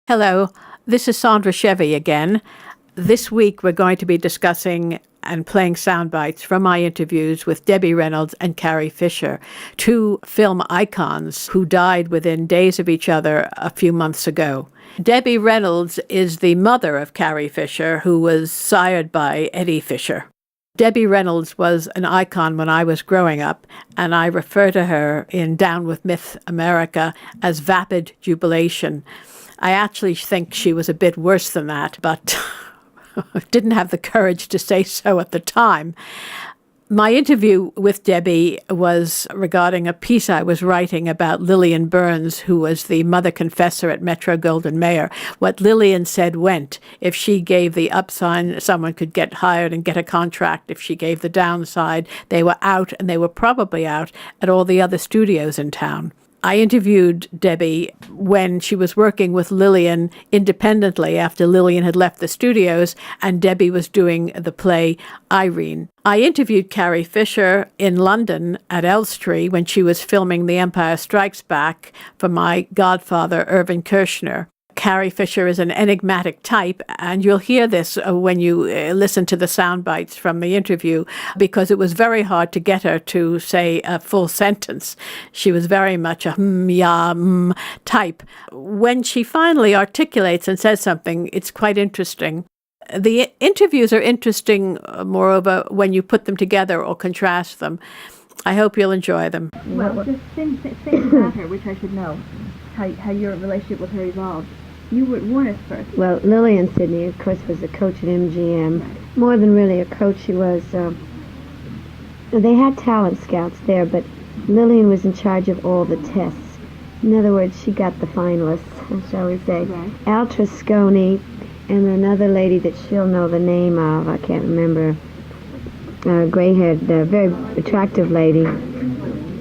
Hello, this is Sandra Shevey again. This week we're going to be discussing and playing sound bites from my interviews with Debbie Reynolds and Carrie Fisher, two film icons who died within days of each other a few months ago. Debbie Reynolds is the mother of Carrie Fisher, who was sired by Eddie Fisher. Debbie Reynolds was an icon when I was growing up, and I refer to her in Down with Myth America as vapid jubilation. I actually think she was a bit worse than that, but didn't have the courage to say so at the time. My interview with Debbie was regarding a piece I was writing about Lillian Burns, who was the mother confessor at Metro-Goldwyn-Mayer. What Lillian said went. If she gave the upside, someone could get hired and get a contract. If she gave the downside, they were out, and they were probably out at all the other studios in town. I interviewed Debbie when she was working with Lillian independently after Lillian had left the studios and Debbie was doing the play Irene. I interviewed Carrie Fisher in London at Elstree when she was filming The Empire Strikes Back for my godfather, Irvin Kershner. Carrie Fisher is an enigmatic type, and you'll hear this when you listen to the sound bites from the interview, because it was very hard to get her to say a full sentence. She was very much a type. When she finally articulates and says something, it's quite interesting. The interviews are interesting, moreover, when you put them together or contrast them. I hope you'll enjoy them. Well, just things about her, which I should know, how your relationship with her evolved. You were at Warner's first. Well, Lillian Sidney, of course, was a coach at MGM. Right. More than really a coach, she was... they had talent scouts there, but Lillian was in charge of all the tests. In other words, she got the finalists, shall we say. Right. 𝐒𝐴𝐿 and another lady that she'll know the name of, I can't remember, gray-haired, very attractive lady,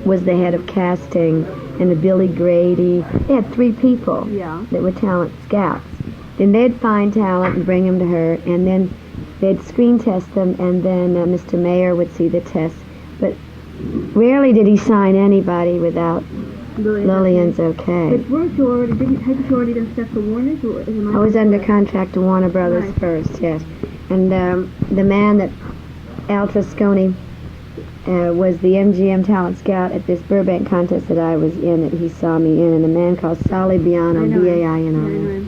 was the head of casting. And the Billy Grady. They had three people that were talent scouts. Then they'd find talent and bring them to her, and then they'd screen test them, and then Mr. Mayer would see the tests. But rarely did he sign anybody without Lillian's okay. But weren't you already, hadn't you already done stuff for Warner's? Or I was under contract to Warner Brothers first, yes. And the man that 𝐒𝐿 was the MGM talent scout at this Burbank contest that I was in, that he saw me in, and a man called Sally Biano, B-A-I-N-O.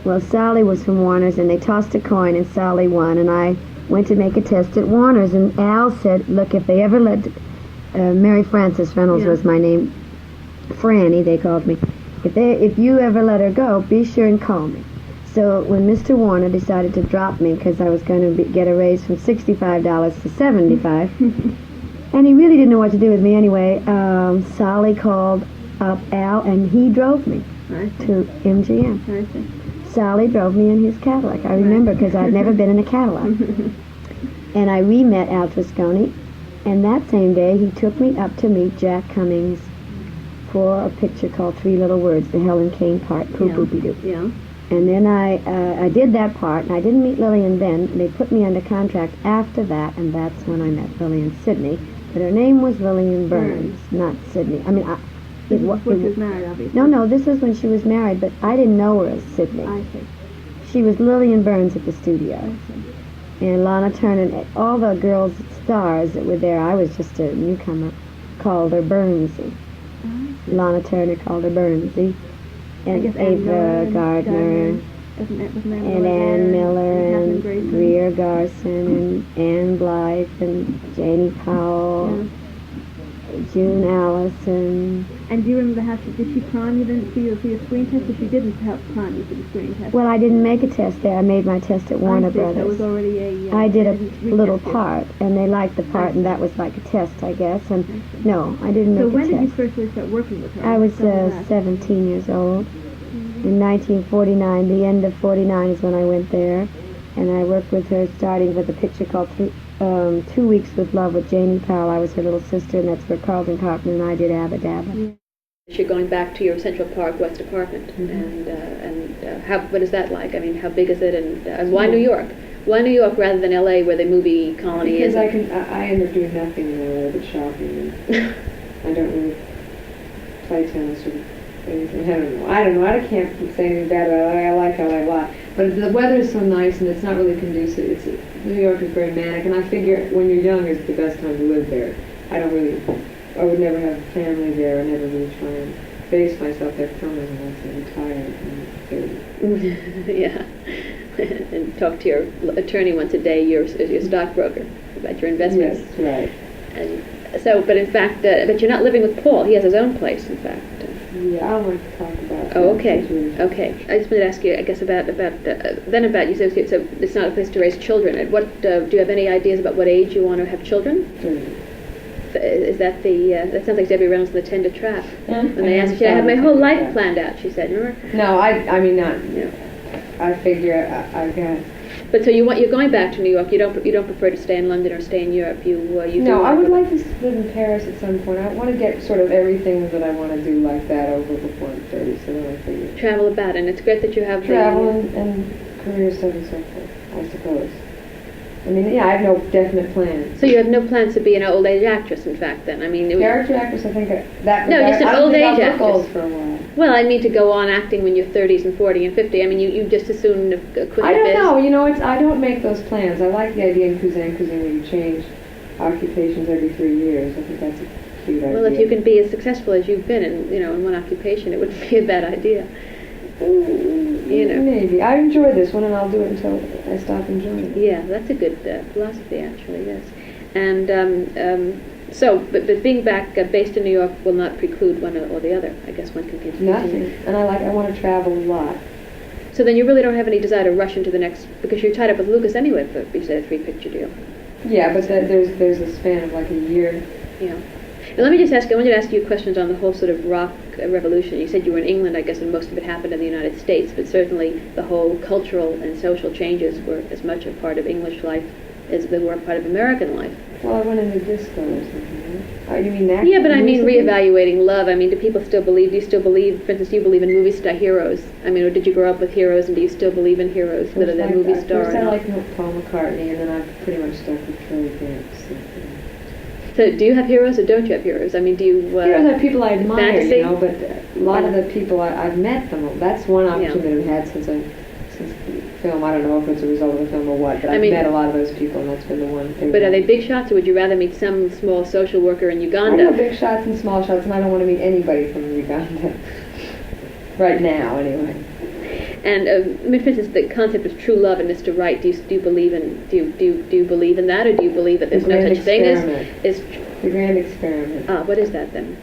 Well, Sally was from Warner's, and they tossed a coin, and Sally won, and I went to make a test at Warner's, and Al said, look, if they ever let, Mary Frances Reynolds was my name, Franny, they called me, if you ever let her go, be sure and call me. So when Mr. Warner decided to drop me, because I was going to get a raise from $65 to $75, and he really didn't know what to do with me anyway. Sally called up Al, and he drove me to MGM. Sally drove me in his Cadillac. I remember, because I'd never been in a Cadillac. And I re-met 𝐒𝐿, and that same day he took me up to meet Jack Cummings for a picture called Three Little Words, the Helen Kane part, Poo-Poo-Be-Doo. Yeah. And then I did that part, and I didn't meet Lillian then. They put me under contract after that, and that's when I met Lillian Sidney. But her name was Lillian Burns, not Sidney. I mean, she was married, obviously. No, this was when she was married, but I didn't know her as Sidney. I see. She was Lillian Burns at the studio. I see. And Lana Turner, all the girls, stars that were there, I was just a newcomer, called her Burnsy. Lana Turner called her Burnsy. And Ava Gardner, and Ann Miller, and Greer Garson, and Ann Blythe, and Janie Powell, June Allison. And do you remember did she prime you then for your screen test, or she didn't help prime you for the screen test? Well, I didn't make a test there. I made my test at Warner Brothers. So it was already I did a little part, and they liked the part, and that was like a test, I guess. And no, I didn't make a test. So when did you first really start working with her? I was 17 years old. In 1949, the end of 49 is when I went there, and I worked with her starting with a picture called 2 Weeks with Love with Janie Powell. I was her little sister, and that's where Carlton Carpenter and I did Abba Dabba. You're going back to your Central Park West apartment, and what is that like? I mean, how big is it, and why New York? Why New York rather than LA, where the movie colony is? Because I end up doing nothing in LA but shopping. And I don't really play tennis or anything. I don't know. I can't say anything bad about LA. I like LA a lot. But the weather is so nice and it's not really conducive. New York is very manic, and I figure when you're young is the best time to live there. I would never have a family there. I never really try and base myself there permanently once I retire. Yeah. And talk to your attorney once a day, your stockbroker, about your investments. Yes, right. And so, but in fact, but you're not living with Paul. He has his own place, in fact. Yeah, I don't want to talk about Oh, that okay. situation. Okay. I just wanted to ask you, I guess, about you said so it's not a place to raise children. At what do you have any ideas about what age you want to have children? Is that that sounds like Debbie Reynolds in The Tender Trap. When they asked, should I have my whole life planned out? She said, remember? No, I mean not. No. I figure I got. But so you're going back to New York. You don't prefer to stay in London or stay in Europe. You No, do I would like to live in Paris at some point. I want to get sort of everything that I want to do like that over before I'm 30. So then I figure travel about, and it's great that you have travel and career stuff and so forth. I suppose. I mean, yeah, I have no definite plans. So you have no plans to be an old age actress, in fact. Then I mean, Character actress, I think that. No, just an old age I don't think I'll look actress. old for a while. Well, I mean to go on acting when you're 30s and 40 and 50. I mean, you just as soon quit the I don't biz. know. You know, I don't make those plans. I like the idea in 𝐒𝐚𝐬𝐭𝐚𝐫 where you change occupations every 3 years. I think that's a cute idea. Well, if you can be as successful as you've been in one occupation, it wouldn't be a bad idea. Maybe. I enjoy this one, and I'll do it until I stop enjoying it. Yeah, that's a good philosophy, actually. Yes, and but being back based in New York will not preclude one or the other. I guess one can continue. Nothing. And I want to travel a lot. So then you really don't have any desire to rush into the next, because you're tied up with Lucas anyway for you said a 3-picture deal. Yeah, but there's a span of like a year. Yeah. Now let me just ask. I wanted to ask you questions on the whole sort of rock revolution. You said you were in England, I guess, and most of it happened in the United States, but certainly the whole cultural and social changes were as much a part of English life as they were a part of American life. Well, I went into disco or something. Right? You mean that? Yeah, but I mean musically? reevaluating love. I mean, do people still believe? Do you still believe? For instance, do you believe in movie star heroes? I mean, or did you grow up with heroes, and do you still believe in heroes, whether they're movie star or First I not? liked Paul McCartney, and then I've pretty much stuck with Carrie Fisher. So, do you have heroes or don't you have heroes? I mean, do you? Heroes are people I admire, fantasy? but a lot of the people I've met them. That's one opportunity Yeah. I've had since the film. I don't know if it's a result of the film or what, but I've met a lot of those people, and that's been the one thing. But are they big shots, or would you rather meet some small social worker in I Uganda? know big shots and small shots, and I don't want to meet anybody from Uganda. Right now, anyway. And I mean, for instance, the concept of true love and Mr. Right. Do you believe in? Do you believe in that, or do you believe that there's no such thing as? The grand experiment. What is that then?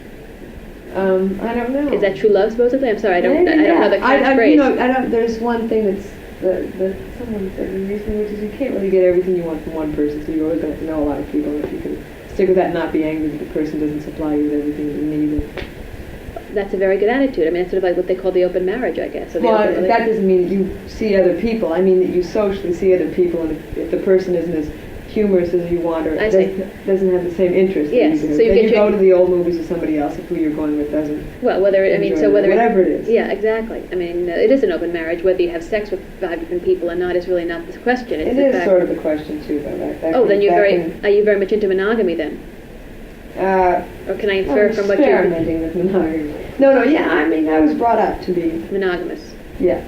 I don't know. Is that true love supposedly? I'm sorry, I don't Maybe, know the catchphrase. You know, there's one thing that's someone said recently, which is you can't really get everything you want from one person, so you're always going to have to know a lot of people. And if you can stick with that and not be angry that the person doesn't supply you with everything that you need. That's a very good attitude. I mean, it's sort of like what they call the open marriage, I guess. Or the Well, open that relationship. doesn't mean that you see other people. I mean that you socially see other people, and if the person isn't as humorous as you want, or I see. doesn't have the same interest Yes, that you do, so you then get you your- go to the old movies with somebody else if who you're going with doesn't. Well, whether it whatever it is. Yeah, exactly. I mean, it is an open marriage. Whether you have sex with 5 different people or not is really not the question. It's It the is fact. sort of the question too, though. Then are you very much into monogamy then? Or can I infer from what you're experimenting with monogamy. No, yeah. I mean, I was brought up to be monogamous? Yeah.